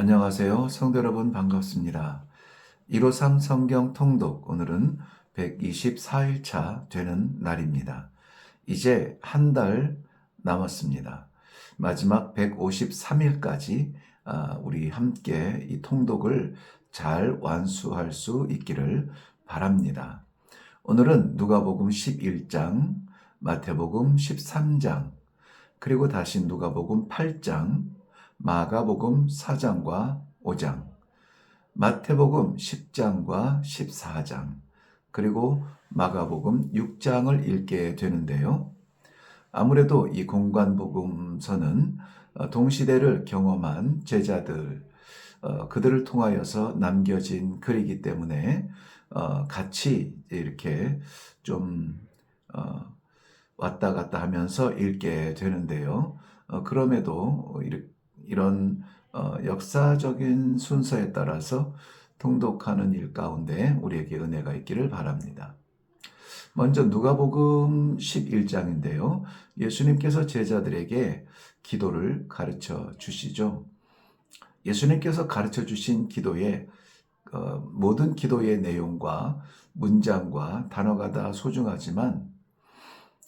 안녕하세요. 성도 여러분 반갑습니다. 153 성경 통독 오늘은 124일차 되는 날입니다. 이제 한 달 남았습니다. 마지막 153일까지 우리 함께 이 통독을 잘 완수할 수 있기를 바랍니다. 오늘은 누가복음 11장, 마태복음 13장, 그리고 다시 누가복음 8장, 마가복음 4장과 5장, 마태복음 10장과 14장, 그리고 마가복음 6장을 읽게 되는데요. 아무래도 이 공관복음서는 동시대를 경험한 제자들, 그들을 통하여서 남겨진 글이기 때문에 같이 이렇게 좀 왔다 갔다 하면서 읽게 되는데요. 그럼에도 이런 역사적인 순서에 따라서 통독하는 일 가운데 우리에게 은혜가 있기를 바랍니다. 먼저 누가복음 11장인데요. 예수님께서 제자들에게 기도를 가르쳐 주시죠. 예수님께서 가르쳐 주신 기도의 모든 기도의 내용과 문장과 단어가 다 소중하지만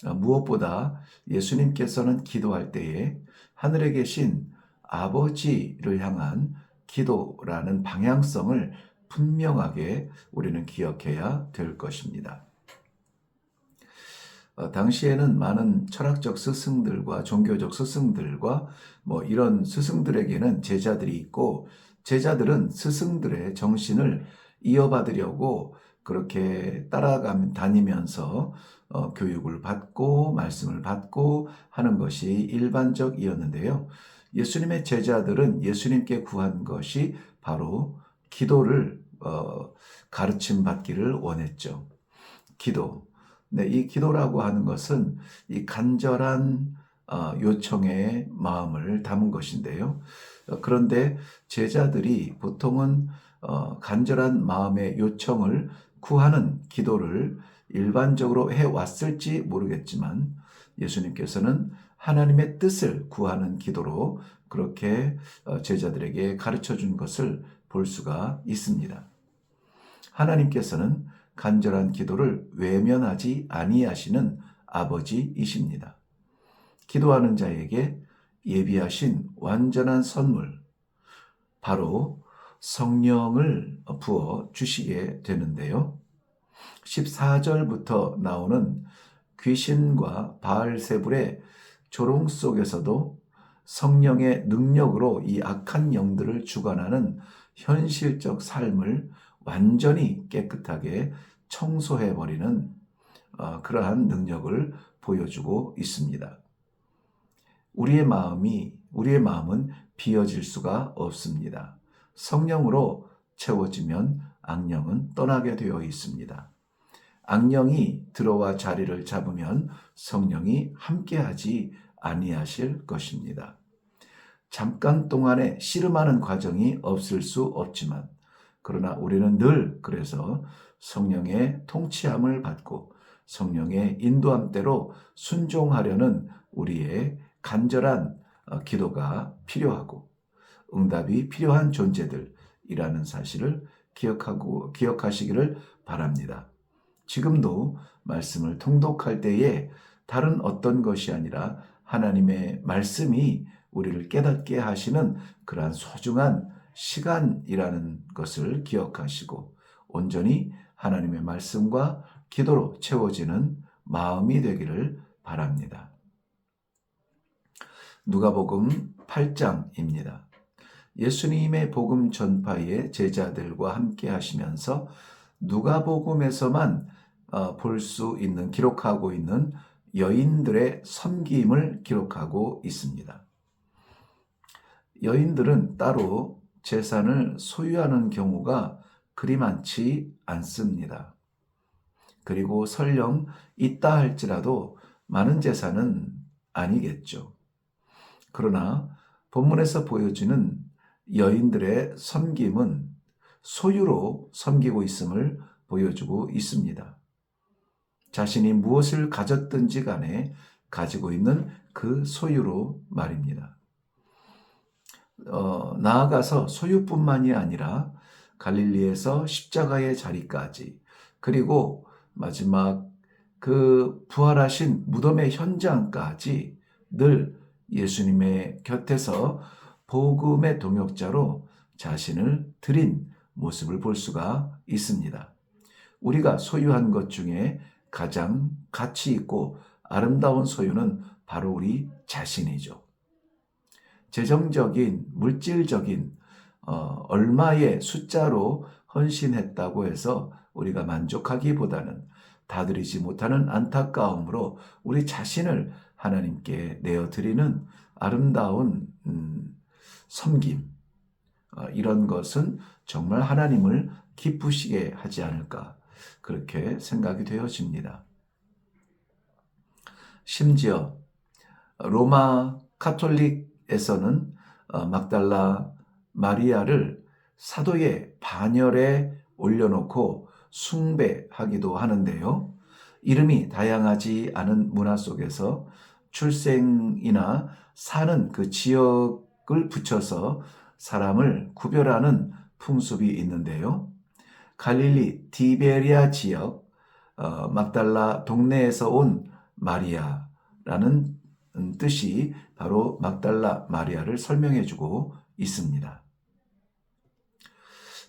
무엇보다 예수님께서는 기도할 때에 하늘에 계신 아버지를 향한 기도라는 방향성을 분명하게 우리는 기억해야 될 것입니다. 당시에는 많은 철학적 스승들과 종교적 스승들과 이런 스승들에게는 제자들이 있고, 제자들은 스승들의 정신을 이어받으려고 그렇게 다니면서 교육을 받고 말씀을 받고 하는 것이 일반적이었는데요. 예수님의 제자들은 예수님께 구한 것이 바로 기도를 가르침 받기를 원했죠. 기도. 네, 이 기도라고 하는 것은 이 간절한 요청의 마음을 담은 것인데요. 그런데 제자들이 보통은 간절한 마음의 요청을 구하는 기도를 일반적으로 해왔을지 모르겠지만 예수님께서는 하나님의 뜻을 구하는 기도로 그렇게 제자들에게 가르쳐 준 것을 볼 수가 있습니다. 하나님께서는 간절한 기도를 외면하지 아니하시는 아버지이십니다. 기도하는 자에게 예비하신 완전한 선물, 바로 성령을 부어 주시게 되는데요. 14절부터 나오는 귀신과 바알세불의 조롱 속에서도 성령의 능력으로 이 악한 영들을 주관하는 현실적 삶을 완전히 깨끗하게 청소해버리는 그러한 능력을 보여주고 있습니다. 우리의 마음은 비어질 수가 없습니다. 성령으로 채워지면 악령은 떠나게 되어 있습니다. 악령이 들어와 자리를 잡으면 성령이 함께하지 아니하실 것입니다. 잠깐 동안에 씨름하는 과정이 없을 수 없지만, 그러나 우리는 늘 그래서 성령의 통치함을 받고 성령의 인도함대로 순종하려는 우리의 간절한 기도가 필요하고 응답이 필요한 존재들이라는 사실을 기억하시기를 바랍니다. 지금도 말씀을 통독할 때에 다른 어떤 것이 아니라 하나님의 말씀이 우리를 깨닫게 하시는 그러한 소중한 시간이라는 것을 기억하시고 온전히 하나님의 말씀과 기도로 채워지는 마음이 되기를 바랍니다. 누가복음 8장입니다. 예수님의 복음 전파에 제자들과 함께 하시면서 누가복음에서만 볼 수 있는, 기록하고 있는 여인들의 섬김을 기록하고 있습니다. 여인들은 따로 재산을 소유하는 경우가 그리 많지 않습니다. 그리고 설령 있다 할지라도 많은 재산은 아니겠죠. 그러나 본문에서 보여지는 여인들의 섬김은 소유로 섬기고 있음을 보여주고 있습니다. 자신이 무엇을 가졌든지 간에 가지고 있는 그 소유로 말입니다. 나아가서 소유뿐만이 아니라 갈릴리에서 십자가의 자리까지, 그리고 마지막 그 부활하신 무덤의 현장까지 늘 예수님의 곁에서 복음의 동역자로 자신을 드린 모습을 볼 수가 있습니다. 우리가 소유한 것 중에 가장 가치 있고 아름다운 소유는 바로 우리 자신이죠. 재정적인, 물질적인 얼마의 숫자로 헌신했다고 해서 우리가 만족하기보다는 다드리지 못하는 안타까움으로 우리 자신을 하나님께 내어드리는 아름다운 섬김, 이런 것은 정말 하나님을 기쁘시게 하지 않을까, 그렇게 생각이 되어집니다. 심지어 로마 카톨릭에서는 막달라 마리아를 사도의 반열에 올려놓고 숭배하기도 하는데요. 이름이 다양하지 않은 문화 속에서 출생이나 사는 그 지역을 붙여서 사람을 구별하는 풍습이 있는데요. 갈릴리 티베리아 지역 막달라 동네에서 온 마리아라는 뜻이 바로 막달라 마리아를 설명해주고 있습니다.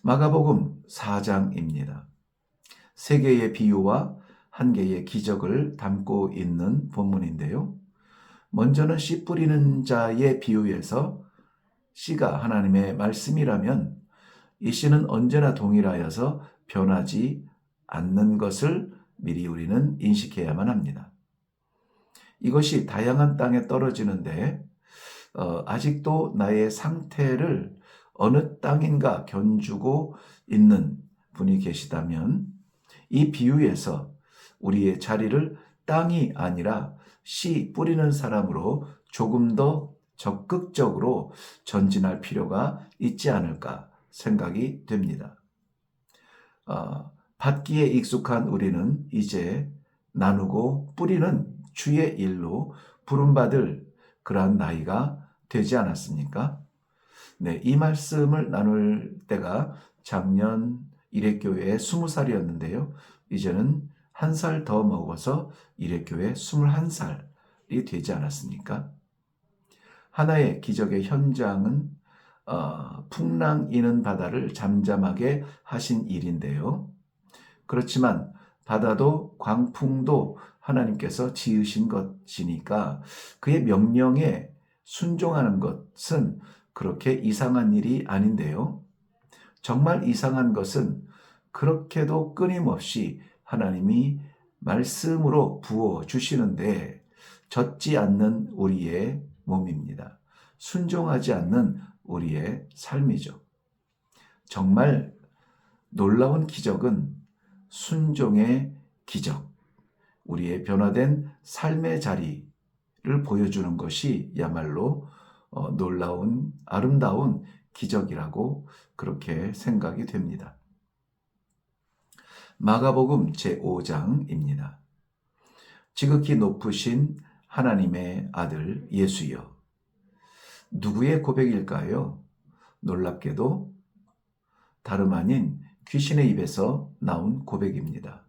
마가복음 4장입니다. 3개의 비유와 1개의 기적을 담고 있는 본문인데요. 먼저는 씨 뿌리는 자의 비유에서 씨가 하나님의 말씀이라면 이 씨는 언제나 동일하여서 변하지 않는 것을 미리 우리는 인식해야만 합니다. 이것이 다양한 땅에 떨어지는데 아직도 나의 상태를 어느 땅인가 견주고 있는 분이 계시다면 이 비유에서 우리의 자리를 땅이 아니라 씨 뿌리는 사람으로 조금 더 적극적으로 전진할 필요가 있지 않을까 생각이 됩니다. 받기에 익숙한 우리는 이제 나누고 뿌리는 주의 일로 부름받을 그러한 나이가 되지 않았습니까? 네, 이 말씀을 나눌 때가 작년 일회교회 20살이었는데요. 이제는 1살 더 먹어서 일회교회 21살이 되지 않았습니까? 하나의 기적의 현장은 풍랑 이는 바다를 잠잠하게 하신 일인데요. 그렇지만 바다도 광풍도 하나님께서 지으신 것이니까 그의 명령에 순종하는 것은 그렇게 이상한 일이 아닌데요. 정말 이상한 것은 그렇게도 끊임없이 하나님이 말씀으로 부어주시는데 젖지 않는 우리의 몸입니다. 순종하지 않는 우리의 삶이죠. 정말 놀라운 기적은 순종의 기적, 우리의 변화된 삶의 자리를 보여주는 것이 야말로 놀라운 아름다운 기적이라고 그렇게 생각이 됩니다. 마가복음 제5장입니다. 지극히 높으신 하나님의 아들 예수여. 누구의 고백일까요? 놀랍게도 다름 아닌 귀신의 입에서 나온 고백입니다.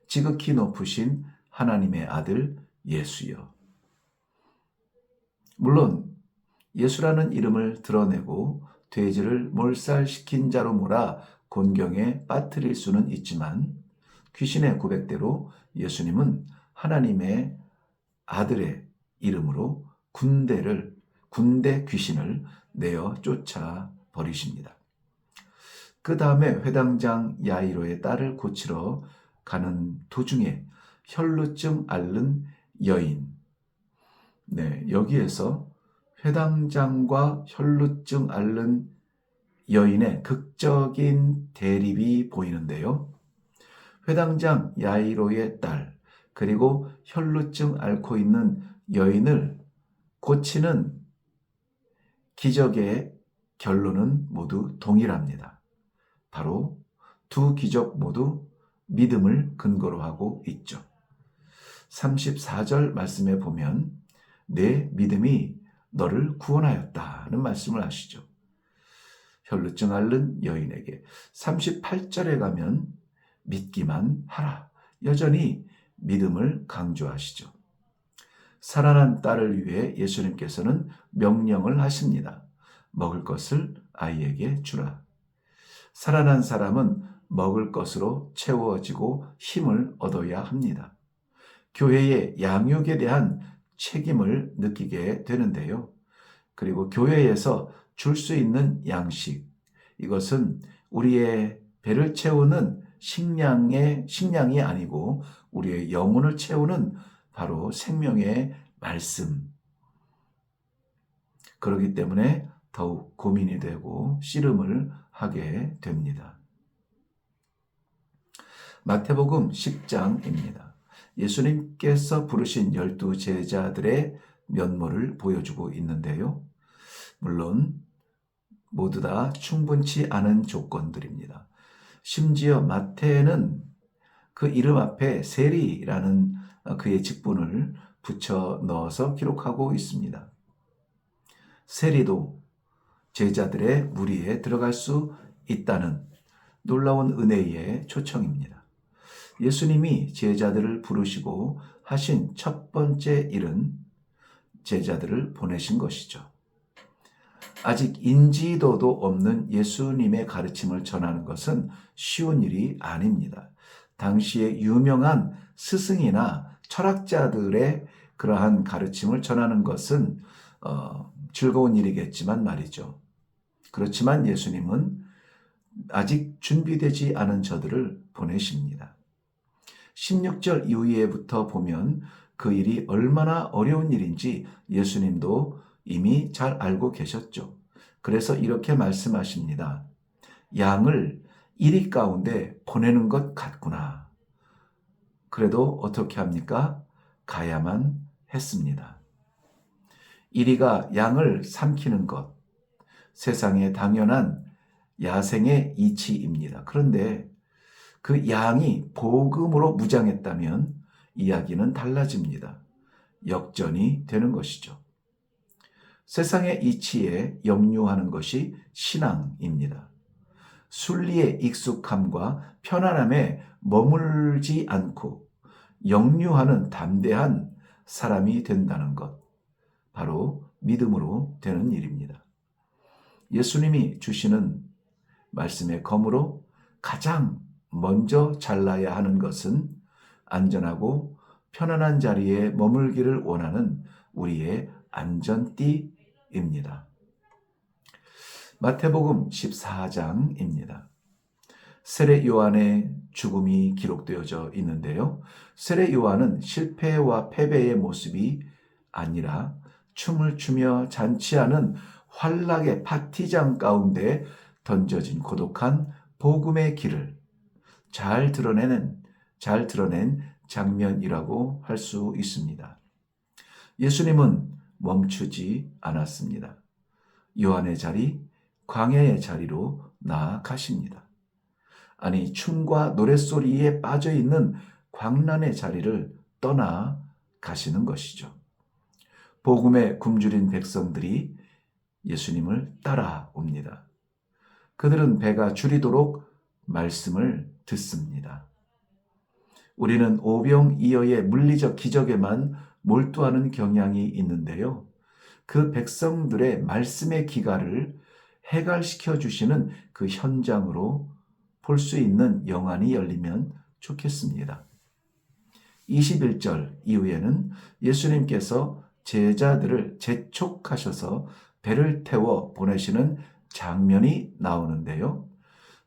지극히 높으신 하나님의 아들 예수여. 물론 예수라는 이름을 드러내고 돼지를 몰살시킨 자로 몰아 곤경에 빠뜨릴 수는 있지만 귀신의 고백대로 예수님은 하나님의 아들의 이름으로 군대 귀신을 내어 쫓아 버리십니다. 그 다음에 회당장 야이로의 딸을 고치러 가는 도중에 혈루증 앓는 여인. 네, 여기에서 회당장과 혈루증 앓는 여인의 극적인 대립이 보이는데요. 회당장 야이로의 딸, 그리고 혈루증 앓고 있는 여인을 고치는 기적의 결론은 모두 동일합니다. 바로 두 기적 모두 믿음을 근거로 하고 있죠. 34절 말씀에 보면 내 믿음이 너를 구원하였다는 말씀을 하시죠. 혈루증 앓는 여인에게 38절에 가면 믿기만 하라. 여전히 믿음을 강조하시죠. 살아난 딸을 위해 예수님께서는 명령을 하십니다. 먹을 것을 아이에게 주라. 살아난 사람은 먹을 것으로 채워지고 힘을 얻어야 합니다. 교회의 양육에 대한 책임을 느끼게 되는데요. 그리고 교회에서 줄 수 있는 양식, 이것은 우리의 배를 채우는 식량이 아니고 우리의 영혼을 채우는 바로 생명의 말씀. 그렇기 때문에 더욱 고민이 되고 씨름을 하게 됩니다. 마태복음 10장입니다. 예수님께서 부르신 12 제자들의 면모를 보여주고 있는데요. 물론 모두 다 충분치 않은 조건들입니다. 심지어 마태는 그 이름 앞에 세리라는 그의 직분을 붙여 넣어서 기록하고 있습니다. 세리도 제자들의 무리에 들어갈 수 있다는 놀라운 은혜의 초청입니다. 예수님이 제자들을 부르시고 하신 첫 번째 일은 제자들을 보내신 것이죠. 아직 인지도도 없는 예수님의 가르침을 전하는 것은 쉬운 일이 아닙니다. 당시에 유명한 스승이나 철학자들의 그러한 가르침을 전하는 것은 즐거운 일이겠지만 말이죠. 그렇지만 예수님은 아직 준비되지 않은 저들을 보내십니다. 16절 이후에부터 보면 그 일이 얼마나 어려운 일인지 예수님도 이미 잘 알고 계셨죠. 그래서 이렇게 말씀하십니다. 양을 이리 가운데 보내는 것 같구나. 그래도 어떻게 합니까? 가야만 했습니다. 이리가 양을 삼키는 것, 세상에 당연한 야생의 이치입니다. 그런데 그 양이 복음으로 무장했다면 이야기는 달라집니다. 역전이 되는 것이죠. 세상의 이치에 역류하는 것이 신앙입니다. 순리의 익숙함과 편안함에 머물지 않고 역류하는 담대한 사람이 된다는 것, 바로 믿음으로 되는 일입니다. 예수님이 주시는 말씀의 검으로 가장 먼저 잘라야 하는 것은 안전하고 편안한 자리에 머물기를 원하는 우리의 안전띠입니다. 마태복음 14장입니다. 세례 요한의 죽음이 기록되어져 있는데요. 세례 요한은 실패와 패배의 모습이 아니라 춤을 추며 잔치하는 환락의 파티장 가운데 던져진 고독한 복음의 길을 잘 드러낸 장면이라고 할 수 있습니다. 예수님은 멈추지 않았습니다. 요한의 자리, 광야의 자리로 나아가십니다. 아니, 춤과 노랫소리에 빠져있는 광란의 자리를 떠나 가시는 것이죠. 복음에 굶주린 백성들이 예수님을 따라옵니다. 그들은 배가 주리도록 말씀을 듣습니다. 우리는 오병이어의 물리적 기적에만 몰두하는 경향이 있는데요. 그 백성들의 말씀의 기가를 해갈시켜 주시는 그 현장으로 볼 수 있는 영안이 열리면 좋겠습니다. 21절 이후에는 예수님께서 제자들을 재촉하셔서 배를 태워 보내시는 장면이 나오는데요.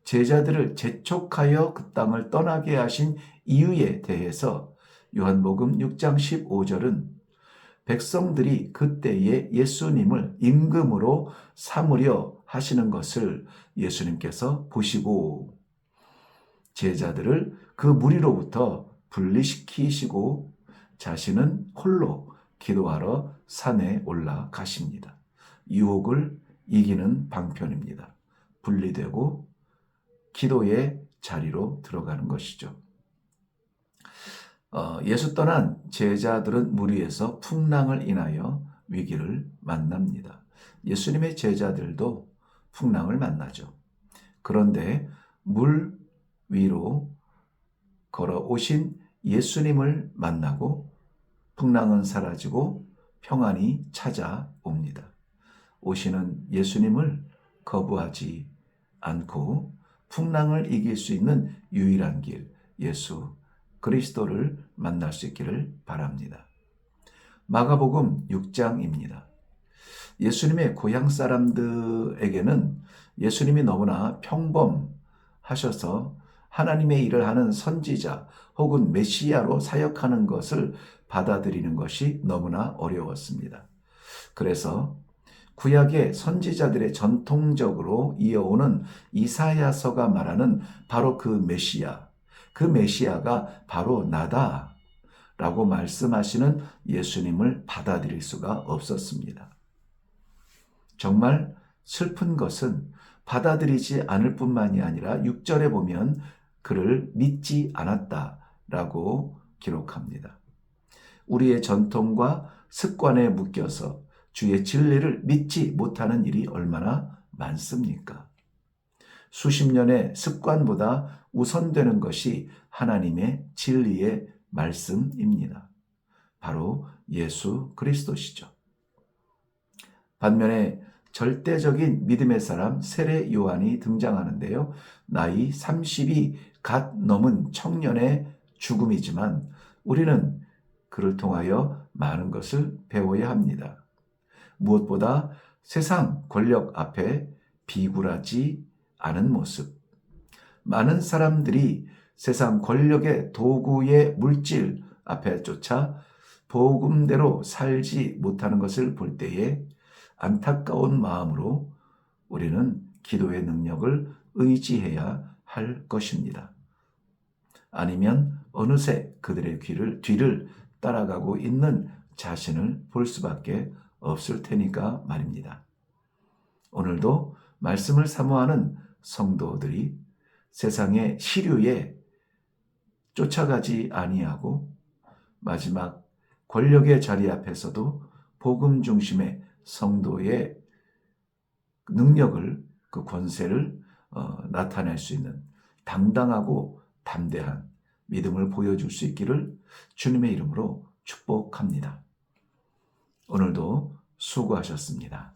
제자들을 재촉하여 그 땅을 떠나게 하신 이유에 대해서 요한복음 6장 15절은 백성들이 그때에 예수님을 임금으로 삼으려 하시는 것을 예수님께서 보시고 제자들을 그 무리로부터 분리시키시고 자신은 홀로 기도하러 산에 올라가십니다. 유혹을 이기는 방편입니다. 분리되고 기도의 자리로 들어가는 것이죠. 예수 떠난 제자들은 무리에서 풍랑을 인하여 위기를 만납니다. 예수님의 제자들도 풍랑을 만나죠. 그런데 물 위로 걸어오신 예수님을 만나고 풍랑은 사라지고 평안이 찾아옵니다. 오시는 예수님을 거부하지 않고 풍랑을 이길 수 있는 유일한 길, 예수 그리스도를 만날 수 있기를 바랍니다. 마가복음 6장입니다. 예수님의 고향 사람들에게는 예수님이 너무나 평범하셔서 하나님의 일을 하는 선지자 혹은 메시아로 사역하는 것을 받아들이는 것이 너무나 어려웠습니다. 그래서 구약의 선지자들의 전통적으로 이어오는 이사야서가 말하는 바로 그 메시아가 바로 나다 라고 말씀하시는 예수님을 받아들일 수가 없었습니다. 정말 슬픈 것은 받아들이지 않을 뿐만이 아니라 6절에 보면 그를 믿지 않았다라고 기록합니다. 우리의 전통과 습관에 묶여서 주의 진리를 믿지 못하는 일이 얼마나 많습니까? 수십 년의 습관보다 우선되는 것이 하나님의 진리의 말씀입니다. 바로 예수 그리스도시죠. 반면에 절대적인 믿음의 사람 세례 요한이 등장하는데요. 나이 30이 갓 넘은 청년의 죽음이지만 우리는 그를 통하여 많은 것을 배워야 합니다. 무엇보다 세상 권력 앞에 비굴하지 않은 모습. 많은 사람들이 세상 권력의 도구의 물질 앞에 쫓아 복음대로 살지 못하는 것을 볼 때에 안타까운 마음으로 우리는 기도의 능력을 의지해야 할 것입니다. 아니면 어느새 그들의 뒤를 따라가고 있는 자신을 볼 수밖에 없을 테니까 말입니다. 오늘도 말씀을 사모하는 성도들이 세상의 시류에 쫓아가지 아니하고 마지막 권력의 자리 앞에서도 복음 중심의 성도의 능력을, 그 권세를 나타낼 수 있는 당당하고 담대한 믿음을 보여줄 수 있기를 주님의 이름으로 축복합니다. 오늘도 수고하셨습니다.